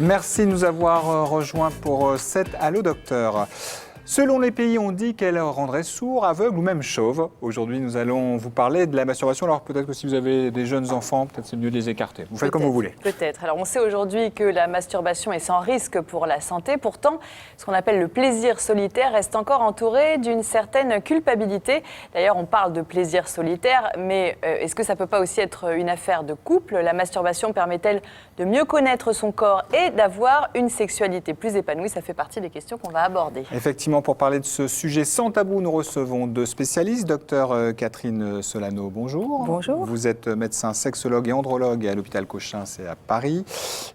Merci de nous avoir rejoints pour cette Allo Docteur. Selon les pays, on dit qu'elle rendrait sourd, aveugle ou même chauve. Aujourd'hui, nous allons vous parler de la masturbation. Alors peut-être que si vous avez des jeunes enfants, peut-être c'est mieux de les écarter. Vous faites comme vous voulez. Peut-être. Alors on sait aujourd'hui que la masturbation est sans risque pour la santé. Pourtant, ce qu'on appelle le plaisir solitaire reste encore entouré d'une certaine culpabilité. D'ailleurs, on parle de plaisir solitaire, mais est-ce que ça ne peut pas aussi être une affaire de couple? La masturbation permet-elle de mieux connaître son corps et d'avoir une sexualité plus épanouie? Ça fait partie des questions qu'on va aborder. Effectivement, pour parler de ce sujet sans tabou, nous recevons deux spécialistes. Docteur Catherine Solano, bonjour. Bonjour. Vous êtes médecin sexologue et andrologue à l'hôpital Cochin, c'est à Paris.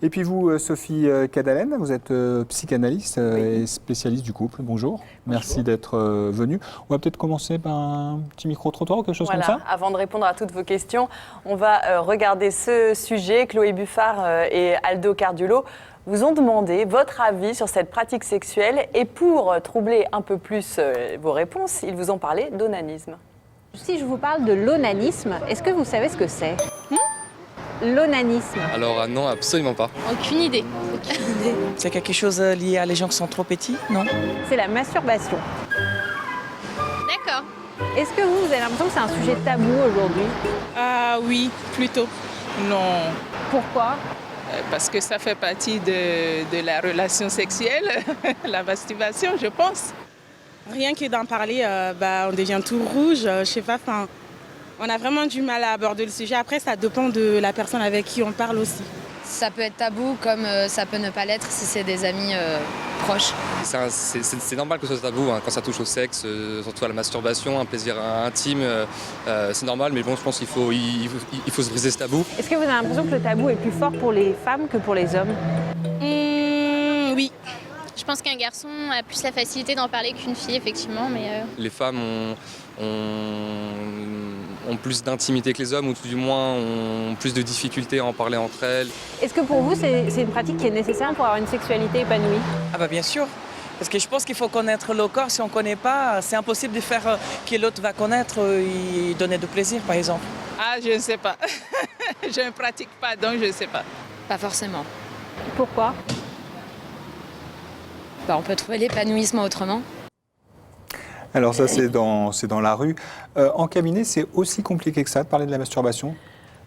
Et puis vous, Sophie Cadalen, vous êtes psychanalyste et spécialiste du couple. Bonjour. Merci d'être venue. On va peut-être commencer par un petit micro-trottoir ou quelque chose comme ça. Avant de répondre à toutes vos questions, on va regarder ce sujet. Chloé Buffard et Aldo Cardulo vous ont demandé votre avis sur cette pratique sexuelle et pour troubler un peu plus vos réponses, ils vous ont parlé d'onanisme. Si je vous parle de l'onanisme, est-ce que vous savez ce que c'est? L'onanisme. Alors non, absolument pas. Aucune idée. C'est quelque chose lié à les gens qui sont trop petits, non? C'est la masturbation. D'accord. Est-ce que vous avez l'impression que c'est un sujet tabou aujourd'hui? Ah oui, plutôt. Non, Pourquoi? parce que ça fait partie de la relation sexuelle, la masturbation, je pense. Rien que d'en parler, on devient tout rouge, je sais pas, on a vraiment du mal à aborder le sujet. Après, ça dépend de la personne avec qui on parle aussi. Ça peut être tabou comme ça peut ne pas l'être si c'est des amis proches. C'est normal que ce soit tabou hein, quand ça touche au sexe, surtout à la masturbation, un plaisir intime, c'est normal, mais bon, je pense qu'il faut se briser ce tabou. Est-ce que vous avez l'impression que le tabou est plus fort pour les femmes que pour les hommes? Oui. Je pense qu'un garçon a plus la facilité d'en parler qu'une fille, effectivement, mais... Les femmes ont plus d'intimité que les hommes, ou tout du moins ont plus de difficultés à en parler entre elles. Est-ce que pour vous, c'est une pratique qui est nécessaire pour avoir une sexualité épanouie? Ah bah bien sûr. Parce que je pense qu'il faut connaître le corps. Si on ne connaît pas, c'est impossible de faire que l'autre va connaître et donner du plaisir, par exemple. Ah, je ne sais pas. Je ne pratique pas, donc je ne sais pas. Pas forcément. Pourquoi? On peut trouver l'épanouissement autrement. Alors ça, c'est dans la rue. En cabinet, c'est aussi compliqué que ça de parler de la masturbation?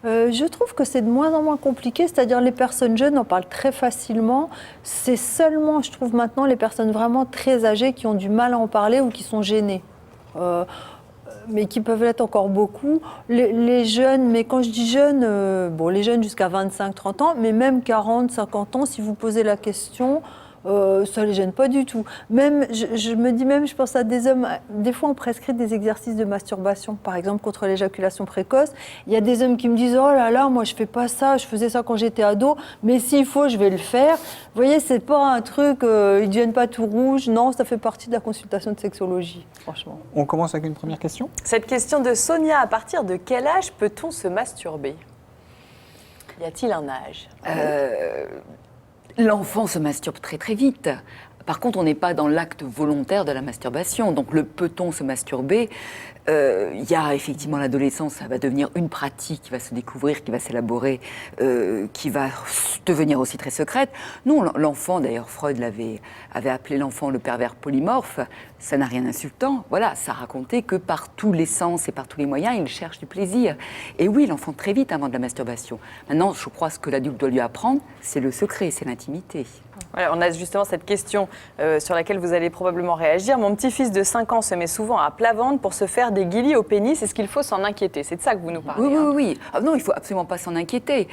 Je trouve que c'est de moins en moins compliqué, c'est-à-dire les personnes jeunes en parlent très facilement. C'est seulement, je trouve maintenant, les personnes vraiment très âgées qui ont du mal à en parler ou qui sont gênées. Mais qui peuvent l'être encore beaucoup. Les jeunes, mais quand je dis jeunes, les jeunes jusqu'à 25-30 ans, mais même 40-50 ans, si vous posez la question... ça ne les gêne pas du tout. Même, je me dis même, je pense à des hommes, des fois on prescrit des exercices de masturbation, par exemple contre l'éjaculation précoce. Il y a des hommes qui me disent « Oh là là, moi je ne fais pas ça, je faisais ça quand j'étais ado, mais s'il faut, je vais le faire. » Vous voyez, ce n'est pas un truc, ils ne deviennent pas tout rouges. Non, ça fait partie de la consultation de sexologie, franchement. On commence avec une première question. Cette question de Sonia, à partir de quel âge peut-on se masturber? Y a-t-il un âge? L'enfant se masturbe très très vite. Par contre, on n'est pas dans l'acte volontaire de la masturbation. Donc le peut-on se masturber, il y a effectivement l'adolescence, ça va devenir une pratique qui va se découvrir, qui va s'élaborer, qui va devenir aussi très secrète. Non, l'enfant, d'ailleurs Freud avait appelé l'enfant le pervers polymorphe, ça n'a rien d'insultant. Voilà, ça racontait que par tous les sens et par tous les moyens, il cherche du plaisir. Et oui, l'enfant très vite invente de la masturbation. Maintenant, je crois que ce que l'adulte doit lui apprendre, c'est le secret, c'est l'intimité. Voilà, on a justement cette question sur laquelle vous allez probablement réagir. Mon petit-fils de 5 ans se met souvent à plat ventre pour se faire des guilis au pénis. Est-ce qu'il faut s'en inquiéter? C'est de ça que vous nous parlez. Oui. Ah, non, il ne faut absolument pas s'en inquiéter.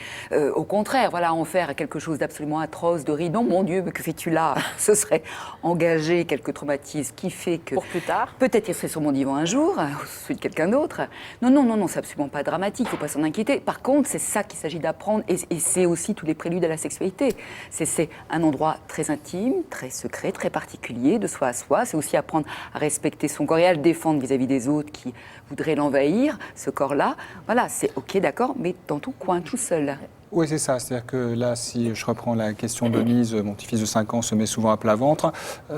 Au contraire, voilà, en faire quelque chose d'absolument atroce, de ridon. Mon Dieu, mais que fais-tu là? Ce serait engager quelques traumatismes qui fait que... Pour plus tard. Peut-être il serait sur mon divan un jour, ou celui de quelqu'un d'autre. Non, c'est absolument pas dramatique, il ne faut pas s'en inquiéter. Par contre, c'est ça qu'il s'agit d'apprendre, et c'est aussi tous les préludes à la sexualité. C'est un endroit très intime, très secret, très particulier, de soi à soi. C'est aussi apprendre à respecter son corps et à le défendre vis-à-vis des autres qui voudraient l'envahir, ce corps-là. Voilà, c'est ok, d'accord, mais dans ton coin, tout seul. Oui, c'est ça. C'est-à-dire que là, si je reprends la question de Denise, mon petit-fils de 5 ans se met souvent à plat ventre.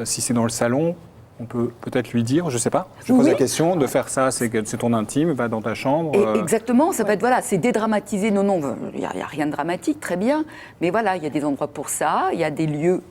Si c'est dans le salon, On peut peut-être lui dire, je ne sais pas, je pose la question, de faire ça, c'est ton intime, va dans ta chambre. Exactement, ça peut être, voilà, c'est dédramatiser. Non, il n'y a rien de dramatique, très bien. Mais voilà, il y a des endroits pour ça, il y a des lieux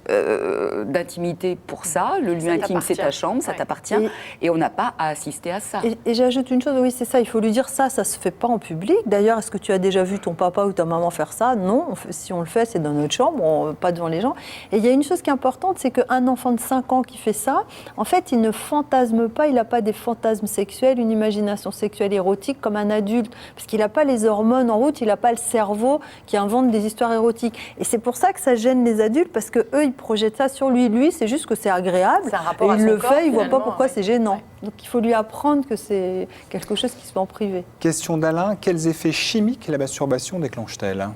d'intimité pour ça. Le lieu intime, c'est ta chambre, ça t'appartient. Et on n'a pas à assister à ça. Et j'ajoute une chose, oui, c'est ça, il faut lui dire ça ne se fait pas en public. D'ailleurs, est-ce que tu as déjà vu ton papa ou ta maman faire ça? Non, si on le fait, c'est dans notre chambre, pas devant les gens. Et il y a une chose qui est importante, c'est qu'un enfant de 5 ans qui fait ça, en fait, il ne fantasme pas, il n'a pas des fantasmes sexuels, une imagination sexuelle érotique comme un adulte, parce qu'il n'a pas les hormones en route, il n'a pas le cerveau qui invente des histoires érotiques. Et c'est pour ça que ça gêne les adultes, parce qu'eux, ils projettent ça sur lui. Lui, c'est juste que c'est agréable, et il le fait, il ne voit pas pourquoi c'est gênant. Donc il faut lui apprendre que c'est quelque chose qui se fait en privé. Question d'Alain, quels effets chimiques la masturbation déclenche-t-elle?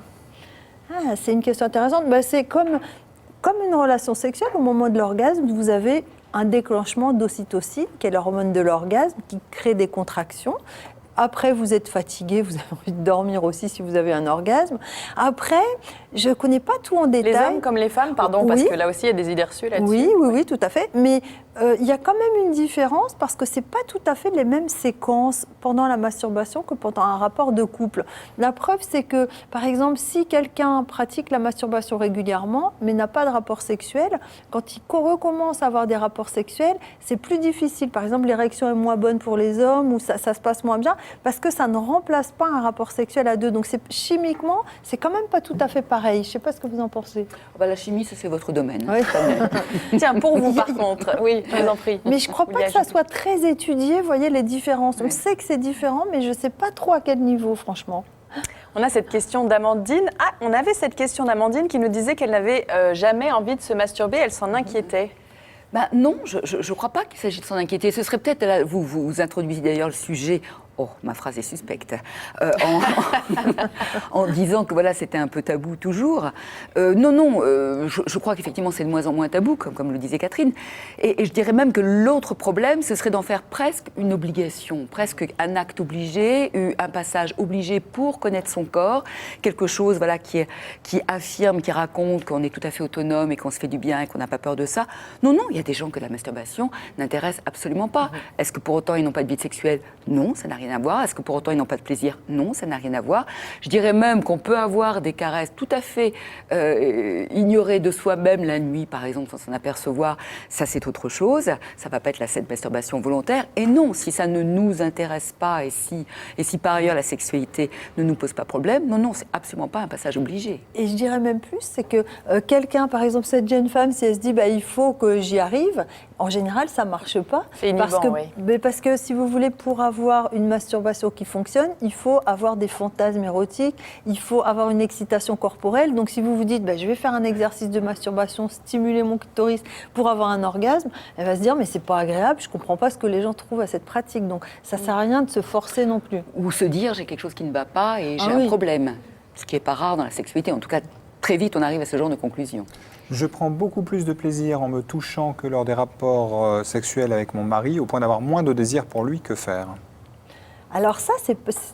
C'est une question intéressante. C'est comme une relation sexuelle, au moment de l'orgasme, vous avez un déclenchement d'ocytocine, qui est l'hormone de l'orgasme, qui crée des contractions. Après, vous êtes fatigué, vous avez envie de dormir aussi si vous avez un orgasme. Après, je ne connais pas tout en détail. Les hommes comme les femmes, pardon, parce que là aussi, il y a des idées reçues là-dessus. Oui, tout à fait. Mais il y a quand même une différence parce que ce n'est pas tout à fait les mêmes séquences pendant la masturbation que pendant un rapport de couple. La preuve, c'est que, par exemple, si quelqu'un pratique la masturbation régulièrement, mais n'a pas de rapport sexuel, quand il recommence à avoir des rapports sexuels, c'est plus difficile. Par exemple, l'érection est moins bonne pour les hommes ou ça se passe moins bien parce que ça ne remplace pas un rapport sexuel à deux. Donc, chimiquement, c'est quand même pas tout à fait pareil. Je ne sais pas ce que vous en pensez. La chimie, ça, c'est votre domaine. Oui. Tiens, pour vous, par contre, oui, je vous en prie. Mais je ne crois pas que ça soit très étudié, vous voyez, les différences. On sait que c'est différent, mais je ne sais pas trop à quel niveau, franchement. On a cette question d'Amandine. On avait cette question d'Amandine qui nous disait qu'elle n'avait jamais envie de se masturber, elle s'en inquiétait. Non, je ne crois pas qu'il s'agit de s'en inquiéter. Ce serait peut-être, vous introduisez d'ailleurs le sujet, ma phrase est suspecte, en disant que voilà, c'était un peu tabou toujours. Je crois qu'effectivement c'est de moins en moins tabou, comme le disait Catherine. Et je dirais même que l'autre problème, ce serait d'en faire presque une obligation, presque un acte obligé, un passage obligé pour connaître son corps, quelque chose voilà, qui affirme, qui raconte qu'on est tout à fait autonome et qu'on se fait du bien et qu'on n'a pas peur de ça. Non, il y a des gens que la masturbation n'intéresse absolument pas. Est-ce que pour autant ils n'ont pas de vie sexuelle? Non, ça n'a rien à voir. Est-ce que pour autant ils n'ont pas de plaisir? Non, ça n'a rien à voir. Je dirais même qu'on peut avoir des caresses tout à fait ignorées de soi-même la nuit, par exemple, sans s'en apercevoir. Ça, c'est autre chose. Ça ne va pas être cette masturbation volontaire. Et non, si ça ne nous intéresse pas et si par ailleurs la sexualité ne nous pose pas problème, non, c'est absolument pas un passage obligé. Et je dirais même plus, c'est que quelqu'un, par exemple, cette jeune femme, si elle se dit il faut que j'y arrive, en général, ça ne marche pas. C'est inhibant, parce que si vous voulez, pour avoir une masturbation qui fonctionne, il faut avoir des fantasmes érotiques, il faut avoir une excitation corporelle. Donc si vous vous dites, je vais faire un exercice de masturbation, stimuler mon clitoris pour avoir un orgasme, elle va se dire, mais c'est pas agréable, je comprends pas ce que les gens trouvent à cette pratique. Donc ça sert à rien de se forcer non plus. Ou se dire, j'ai quelque chose qui ne va pas et j'ai un problème. Ce qui n'est pas rare dans la sexualité. En tout cas, très vite, on arrive à ce genre de conclusion. Je prends beaucoup plus de plaisir en me touchant que lors des rapports sexuels avec mon mari, au point d'avoir moins de désir pour lui. Que faire? Alors ça,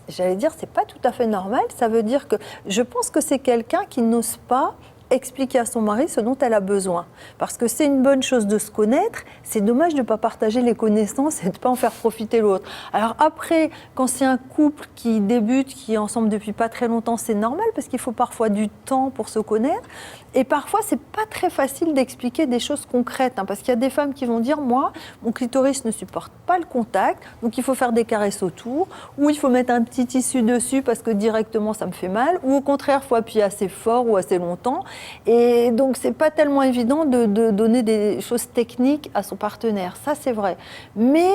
j'allais dire, c'est pas tout à fait normal. Ça veut dire que je pense que c'est quelqu'un qui n'ose pas expliquer à son mari ce dont elle a besoin. Parce que c'est une bonne chose de se connaître, c'est dommage de ne pas partager les connaissances et de ne pas en faire profiter l'autre. Alors après, quand c'est un couple qui débute, qui est ensemble depuis pas très longtemps, c'est normal parce qu'il faut parfois du temps pour se connaître. Et parfois, c'est pas très facile d'expliquer des choses concrètes, parce qu'il y a des femmes qui vont dire, moi, mon clitoris ne supporte pas le contact, donc il faut faire des caresses autour, ou il faut mettre un petit tissu dessus parce que directement ça me fait mal, ou au contraire, il faut appuyer assez fort ou assez longtemps. Et donc, c'est pas tellement évident de donner des choses techniques à son partenaire. Ça, c'est vrai. Mais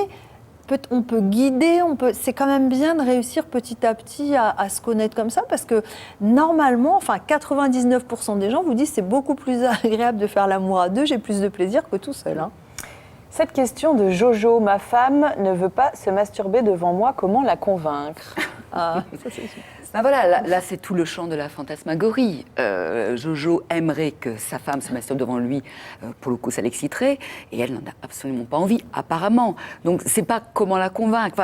on peut guider, c'est quand même bien de réussir petit à petit à se connaître comme ça, parce que normalement, 99% des gens vous disent c'est beaucoup plus agréable de faire l'amour à deux, j'ai plus de plaisir que tout seul. Cette question de Jojo, ma femme ne veut pas se masturber devant moi, comment la convaincre? Ça c'est voilà, là c'est tout le champ de la fantasmagorie. Jojo aimerait que sa femme se masturbe devant lui, pour le coup ça l'exciterait, et elle n'en a absolument pas envie, apparemment. Donc c'est pas comment la convaincre.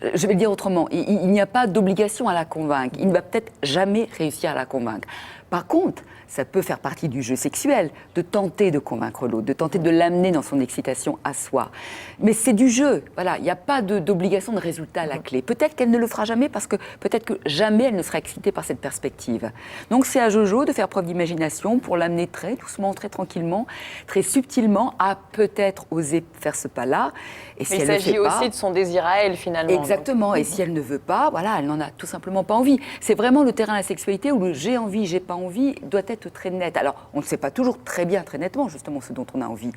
Je vais le dire autrement, il n'y a pas d'obligation à la convaincre. Il ne va peut-être jamais réussir à la convaincre. Par contre, ça peut faire partie du jeu sexuel, de tenter de convaincre l'autre, de tenter de l'amener dans son excitation à soi. Mais c'est du jeu, voilà, il n'y a pas d'obligation de résultat à la clé. Peut-être qu'elle ne le fera jamais parce que peut-être que jamais elle ne sera excitée par cette perspective. Donc c'est à Jojo de faire preuve d'imagination pour l'amener très doucement, très tranquillement, très subtilement à peut-être oser faire ce pas-là. Et si Mais il s'agit aussi de son désir à elle, finalement. Exactement, et si elle ne veut pas, voilà, elle n'en a tout simplement pas envie. C'est vraiment le terrain de la sexualité où le j'ai envie, j'ai pas envie doit être très net. Alors, on ne sait pas toujours très bien, très nettement, justement, ce dont on a envie.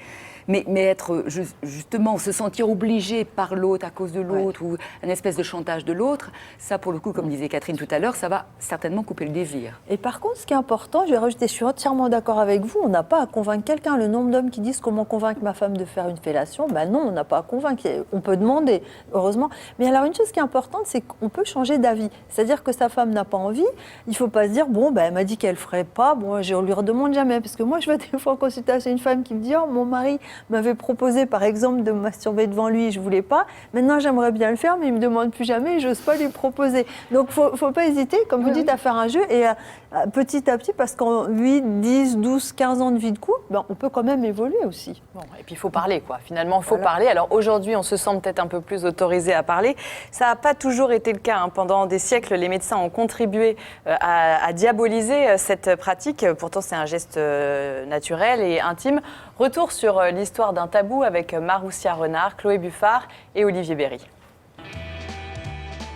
Mais être, justement, se sentir obligé par l'autre, à cause de l'autre, ou un espèce de chantage de l'autre, ça, pour le coup, comme disait Catherine tout à l'heure, ça va certainement couper le désir. Et par contre, ce qui est important, je vais rajouter, je suis entièrement d'accord avec vous, on n'a pas à convaincre quelqu'un. Le nombre d'hommes qui disent comment convaincre ma femme de faire une fellation, ben non, on n'a pas à convaincre. On peut demander, heureusement. Mais alors, une chose qui est importante, c'est qu'on peut changer d'avis. C'est-à-dire que sa femme n'a pas envie, il ne faut pas se dire, bon, ben, elle m'a dit qu'elle ne ferait pas, bon, je ne lui redemande jamais. Parce que moi, je vois des fois en consultation une femme qui me dit, oh, mon mari m'avait proposé, par exemple, de me masturber devant lui et je ne voulais pas. Maintenant, j'aimerais bien le faire, mais il ne me demande plus jamais et je n'ose pas lui proposer. Donc, il ne faut pas hésiter, comme vous dites, à faire un jeu et petit à petit, parce qu'en 8, 10, 12, 15 ans de vie de couple, ben, on peut quand même évoluer aussi. Bon, et puis, il faut parler, quoi. Finalement, il faut parler. Alors, aujourd'hui, on se sent peut-être un peu plus autorisé à parler. Ça n'a pas toujours été le cas. Hein. Pendant des siècles, les médecins ont contribué à diaboliser cette pratique. Pourtant, c'est un geste naturel et intime. Retour sur l'histoire d'un tabou avec Maroussia Renard, Chloé Buffard et Olivier Berry.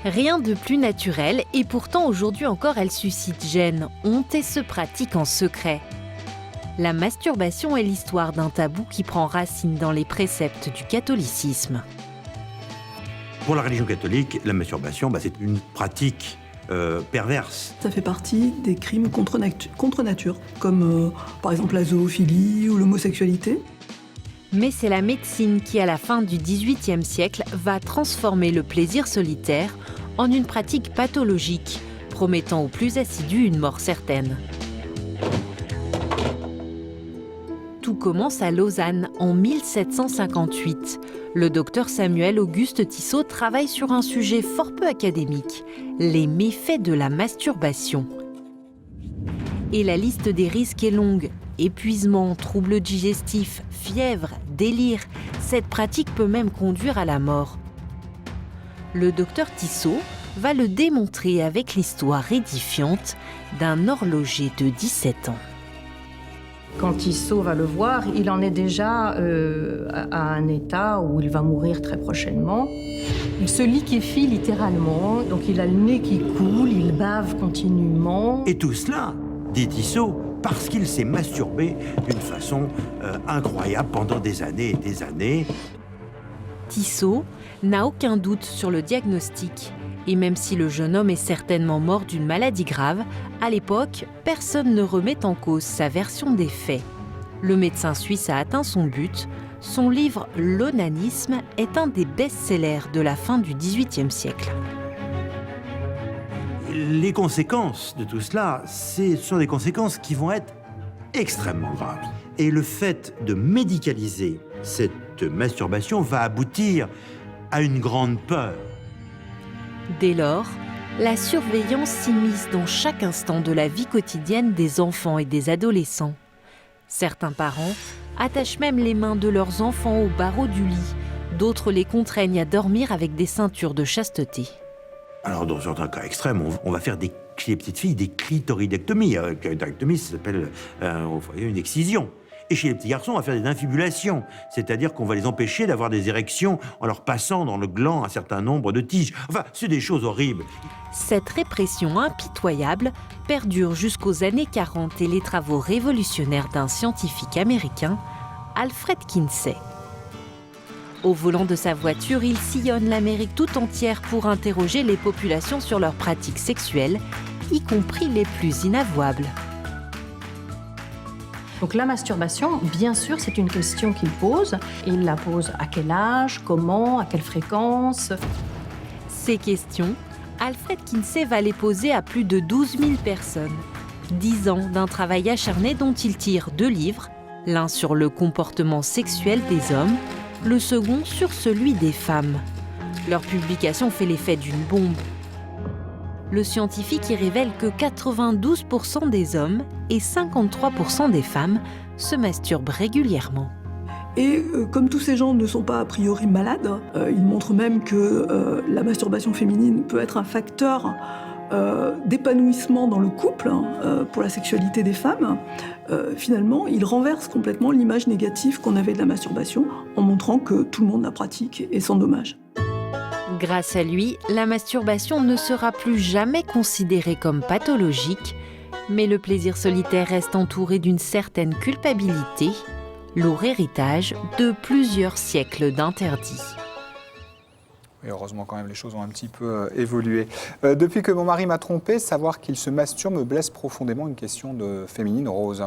Rien de plus naturel et pourtant aujourd'hui encore elle suscite gêne, honte et se pratique en secret. La masturbation est l'histoire d'un tabou qui prend racine dans les préceptes du catholicisme. Pour la religion catholique, la masturbation, c'est une pratique perverse. Ça fait partie des crimes contre nature, comme par exemple la zoophilie ou l'homosexualité. Mais c'est la médecine qui, à la fin du XVIIIe siècle, va transformer le plaisir solitaire en une pratique pathologique, promettant aux plus assidus une mort certaine. Tout commence à Lausanne en 1758. Le docteur Samuel Auguste Tissot travaille sur un sujet fort peu académique, les méfaits de la masturbation. Et la liste des risques est longue. Épuisement, troubles digestifs, fièvre, délire, cette pratique peut même conduire à la mort. Le docteur Tissot va le démontrer avec l'histoire édifiante d'un horloger de 17 ans. Quand Tissot va le voir, il en est déjà à un état où il va mourir très prochainement. Il se liquéfie littéralement, donc il a le nez qui coule, il bave continuellement. Et tout cela, dit Tissot, parce qu'il s'est masturbé d'une façon incroyable pendant des années et des années. Tissot n'a aucun doute sur le diagnostic. Et même si le jeune homme est certainement mort d'une maladie grave, à l'époque, personne ne remet en cause sa version des faits. Le médecin suisse a atteint son but. Son livre « L'onanisme » est un des best-sellers de la fin du XVIIIe siècle. Les conséquences de tout cela, ce sont des conséquences qui vont être extrêmement graves. Et le fait de médicaliser cette masturbation va aboutir à une grande peur. Dès lors, la surveillance s'immisce dans chaque instant de la vie quotidienne des enfants et des adolescents. Certains parents attachent même les mains de leurs enfants aux barreaux du lit. D'autres les contraignent à dormir avec des ceintures de chasteté. Alors, dans certains cas extrêmes, on va faire chez les petites filles des clitoridectomies. La clitoridectomie, ça s'appelle une excision. Et chez les petits garçons, on va faire des infibulations, c'est-à-dire qu'on va les empêcher d'avoir des érections en leur passant dans le gland un certain nombre de tiges. Enfin, c'est des choses horribles. Cette répression impitoyable perdure jusqu'aux années 40 et les travaux révolutionnaires d'un scientifique américain, Alfred Kinsey. Au volant de sa voiture, il sillonne l'Amérique tout entière pour interroger les populations sur leurs pratiques sexuelles, y compris les plus inavouables. Donc la masturbation, bien sûr, c'est une question qu'il pose. Il la pose à quel âge, comment, à quelle fréquence. Ces questions, Alfred Kinsey va les poser à plus de 12 000 personnes. 10 ans d'un travail acharné dont il tire 2 livres, l'un sur le comportement sexuel des hommes, le second sur celui des femmes. Leur publication fait l'effet d'une bombe. Le scientifique y révèle que 92% des hommes et 53% des femmes se masturbent régulièrement. Et comme tous ces gens ne sont pas a priori malades, ils montrent même que la masturbation féminine peut être un facteur d'épanouissement dans le couple pour la sexualité des femmes. Finalement, ils renversent complètement l'image négative qu'on avait de la masturbation en montrant que tout le monde la pratique et sans dommage. Grâce à lui, la masturbation ne sera plus jamais considérée comme pathologique, mais le plaisir solitaire reste entouré d'une certaine culpabilité, lourd héritage de plusieurs siècles d'interdits. Et heureusement quand même, les choses ont un petit peu évolué. Depuis que mon mari m'a trompé, savoir qu'il se masturbe me blesse profondément. Une question de féminine, Rose.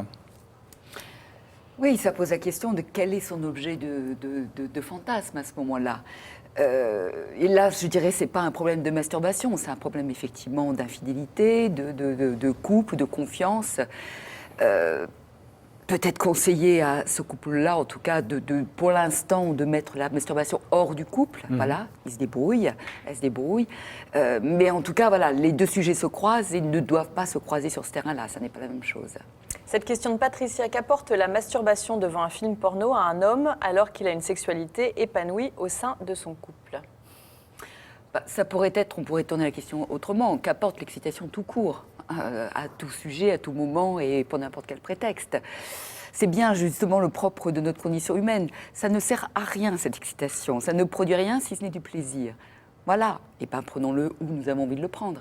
Oui, ça pose la question de quel est son objet de fantasme à ce moment-là. Et là, je dirais, c'est pas un problème de masturbation, c'est un problème effectivement d'infidélité, de couple, de confiance. Peut-être conseiller à ce couple-là, en tout cas, pour l'instant, de mettre la masturbation hors du couple. Voilà, ils se débrouillent, elles se débrouillent. Mais en tout cas, voilà, les deux sujets se croisent et ne doivent pas se croiser sur ce terrain-là. Ça n'est pas la même chose. Cette question de Patricia, qu'apporte la masturbation devant un film porno à un homme alors qu'il a une sexualité épanouie au sein de son couple? Ça pourrait être, on pourrait tourner la question autrement, qu'apporte l'excitation tout court, à tout sujet, à tout moment et pour n'importe quel prétexte. C'est bien justement le propre de notre condition humaine. Ça ne sert à rien, cette excitation. Ça ne produit rien si ce n'est du plaisir. Voilà. Et bien prenons-le où nous avons envie de le prendre.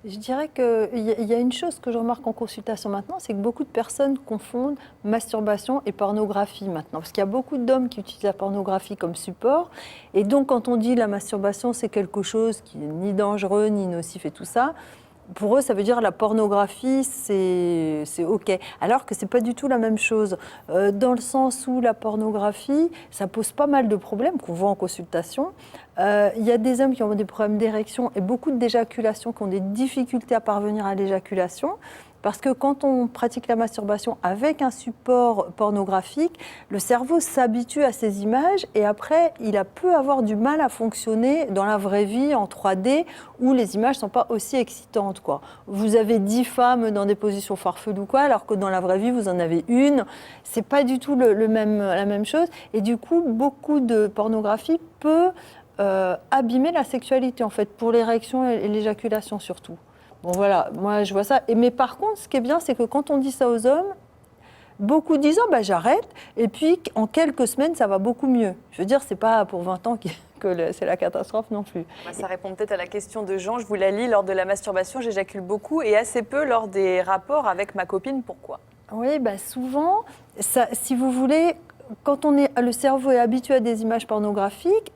Je dirais qu'il y a une chose que je remarque en consultation maintenant, c'est que beaucoup de personnes confondent masturbation et pornographie maintenant. Parce qu'il y a beaucoup d'hommes qui utilisent la pornographie comme support. Et donc, quand on dit la masturbation, c'est quelque chose qui n'est ni dangereux, ni nocif et tout ça, pour eux, ça veut dire la pornographie, c'est OK. Alors que ce n'est pas du tout la même chose. Dans le sens où la pornographie, ça pose pas mal de problèmes qu'on voit en consultation. Il y a des hommes qui ont des problèmes d'érection et beaucoup d'éjaculation, qui ont des difficultés à parvenir à l'éjaculation. Parce que quand on pratique la masturbation avec un support pornographique, le cerveau s'habitue à ces images et après, il peut avoir du mal à fonctionner dans la vraie vie en 3D où les images ne sont pas aussi excitantes, quoi. Vous avez 10 femmes dans des positions farfelues, quoi, alors que dans la vraie vie, vous en avez une. Ce n'est pas du tout la même chose. Et du coup, beaucoup de pornographie peut abîmer la sexualité, en fait, pour l'érection et l'éjaculation surtout. Bon voilà, moi je vois ça. Mais par contre, ce qui est bien, c'est que quand on dit ça aux hommes, beaucoup disent « j'arrête » et puis en quelques semaines, ça va beaucoup mieux. Je veux dire, c'est pas pour 20 ans que c'est la catastrophe non plus. Ça répond peut-être à la question de Jean. Je vous la lis. Lors de la masturbation, j'éjacule beaucoup et assez peu lors des rapports avec ma copine. Pourquoi? Oui, souvent, ça, si vous voulez, quand le cerveau est habitué à des images pornographiques,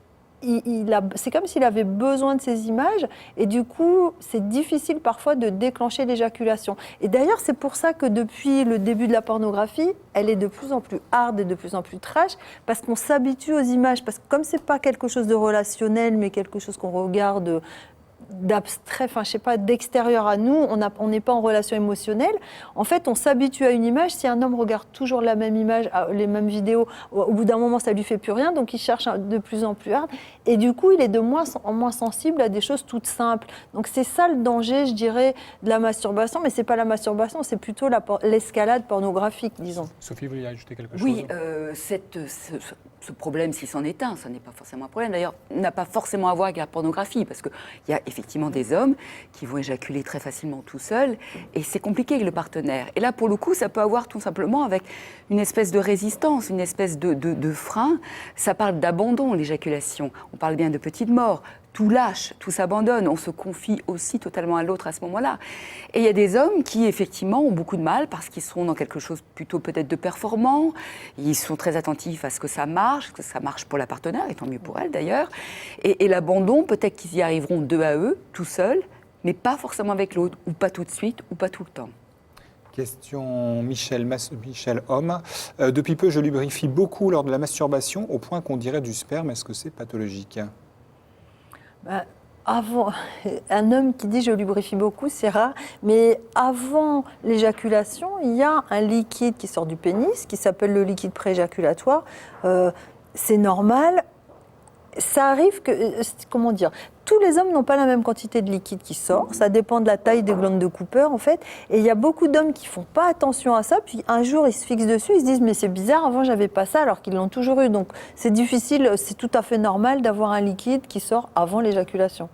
c'est comme s'il avait besoin de ces images et du coup, c'est difficile parfois de déclencher l'éjaculation. Et d'ailleurs, c'est pour ça que depuis le début de la pornographie, elle est de plus en plus hard et de plus en plus trash parce qu'on s'habitue aux images. Parce que comme c'est pas quelque chose de relationnel, mais quelque chose qu'on regarde d'abstrait, je sais pas, d'extérieur à nous, on n'est pas en relation émotionnelle. En fait, on s'habitue à une image. Si un homme regarde toujours la même image, les mêmes vidéos, au bout d'un moment, ça lui fait plus rien, donc il cherche de plus en plus hard. Et du coup, il est de moins en moins sensible à des choses toutes simples. Donc c'est ça le danger, je dirais, de la masturbation, mais c'est pas la masturbation, c'est plutôt l'escalade pornographique, disons. Sophie, vous vouliez ajouter quelque chose? Oui, ce problème, s'il s'en est un, ça n'est pas forcément un problème. D'ailleurs, n'a pas forcément à voir avec la pornographie, parce qu'il y a effectivement des hommes qui vont éjaculer très facilement tout seuls, et c'est compliqué avec le partenaire. Et là, pour le coup, ça peut avoir tout simplement avec une espèce de résistance, une espèce de frein. Ça parle d'abandon, l'éjaculation. On parle bien de petite mort. Tout lâche, tout s'abandonne, on se confie aussi totalement à l'autre à ce moment-là. Et il y a des hommes qui, effectivement, ont beaucoup de mal parce qu'ils sont dans quelque chose plutôt peut-être de performant, ils sont très attentifs à ce que ça marche pour la partenaire, et tant mieux pour elle d'ailleurs. Et l'abandon, peut-être qu'ils y arriveront deux à eux, tout seuls, mais pas forcément avec l'autre, ou pas tout de suite, ou pas tout le temps. Question Michel Homme. Depuis peu, je lubrifie beaucoup lors de la masturbation, au point qu'on dirait du sperme. Est-ce que c'est pathologique? Avant, un homme qui dit je lubrifie beaucoup, c'est rare, mais avant l'éjaculation, il y a un liquide qui sort du pénis, qui s'appelle le liquide prééjaculatoire. C'est normal. Ça arrive que, comment dire, tous les hommes n'ont pas la même quantité de liquide qui sort. Ça dépend de la taille des glandes de Cooper, en fait. Et il y a beaucoup d'hommes qui font pas attention à ça. Puis un jour, ils se fixent dessus, ils se disent mais c'est bizarre, avant j'avais pas ça, alors qu'ils l'ont toujours eu. Donc c'est difficile, c'est tout à fait normal d'avoir un liquide qui sort avant l'éjaculation.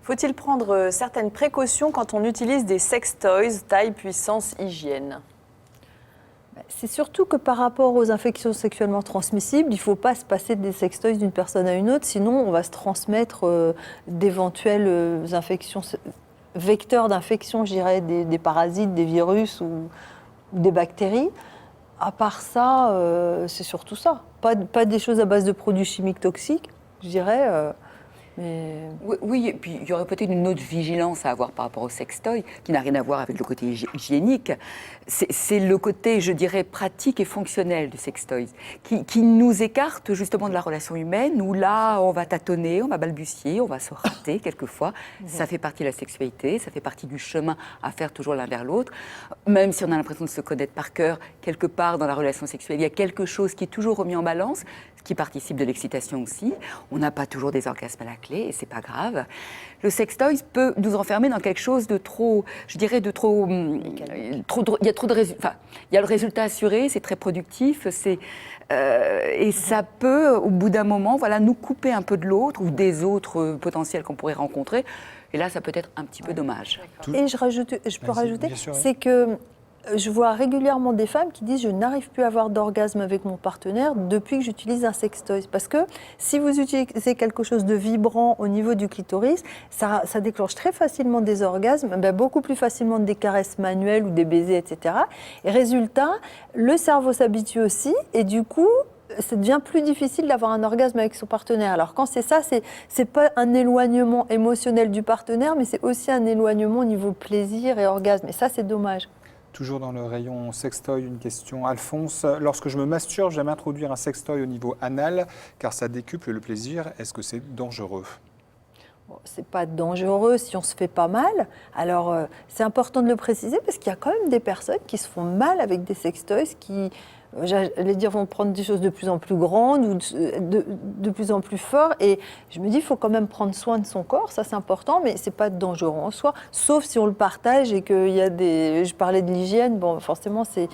Faut-il prendre certaines précautions quand on utilise des sextoys, taille, puissance, hygiène ? C'est surtout que par rapport aux infections sexuellement transmissibles, il ne faut pas se passer des sextoys d'une personne à une autre, sinon on va se transmettre d'éventuelles infections, vecteurs d'infection, je dirais, des parasites, des virus ou des bactéries. À part ça, c'est surtout ça. Pas des choses à base de produits chimiques toxiques, je dirais. Mais... Oui, et puis il y aurait peut-être une autre vigilance à avoir par rapport au sextoy, qui n'a rien à voir avec le côté hygiénique. C'est le côté, je dirais, pratique et fonctionnel du sextoy, qui nous écarte justement de la relation humaine, où là, on va tâtonner, on va balbutier, on va se rater quelquefois. Ça fait partie de la sexualité, ça fait partie du chemin à faire toujours l'un vers l'autre. Même si on a l'impression de se connaître par cœur, quelque part dans la relation sexuelle, il y a quelque chose qui est toujours remis en balance, qui participe de l'excitation aussi. On n'a pas toujours des orgasmes à la clé, et c'est pas grave. Le sextoy peut nous enfermer dans quelque chose de trop, je dirais, de trop... il y a trop de résultats. Enfin, il y a le résultat assuré, c'est très productif, et ça peut, au bout d'un moment, voilà, nous couper un peu de l'autre ou des autres potentiels qu'on pourrait rencontrer. Et là, ça peut être un petit peu dommage. Et je peux rajouter, c'est que je vois régulièrement des femmes qui disent « je n'arrive plus à avoir d'orgasme avec mon partenaire depuis que j'utilise un sextoy ». Parce que si vous utilisez quelque chose de vibrant au niveau du clitoris, ça déclenche très facilement des orgasmes, beaucoup plus facilement des caresses manuelles ou des baisers, etc. Et résultat, le cerveau s'habitue aussi et du coup, ça devient plus difficile d'avoir un orgasme avec son partenaire. Alors quand c'est ça, c'est pas un éloignement émotionnel du partenaire, mais c'est aussi un éloignement au niveau plaisir et orgasme. Et ça, c'est dommage. Toujours dans le rayon sextoy, une question. Alphonse, lorsque je me masturbe, j'aime introduire un sextoy au niveau anal, car ça décuple le plaisir. Est-ce que c'est dangereux ? C'est pas dangereux si on se fait pas mal. Alors, c'est important de le préciser parce qu'il y a quand même des personnes qui se font mal avec des sextoys qui, j'allais dire, vont prendre des choses de plus en plus grandes ou de plus en plus fortes. Et je me dis, il faut quand même prendre soin de son corps, ça c'est important, mais c'est pas dangereux en soi, sauf si on le partage et qu'il y a des... Je parlais de l'hygiène, bon, forcément c'est...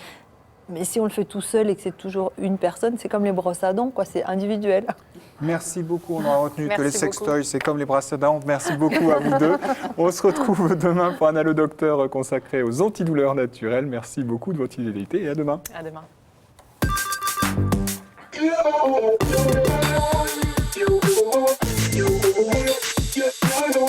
Mais si on le fait tout seul et que c'est toujours une personne, c'est comme les brosses à dents, quoi, c'est individuel. Merci beaucoup, on aura retenu que les sextoys, c'est comme les brosses à dents. Merci beaucoup à vous deux. On se retrouve demain pour un Allo Docteur consacré aux antidouleurs naturelles. Merci beaucoup de votre fidélité et à demain. À demain. You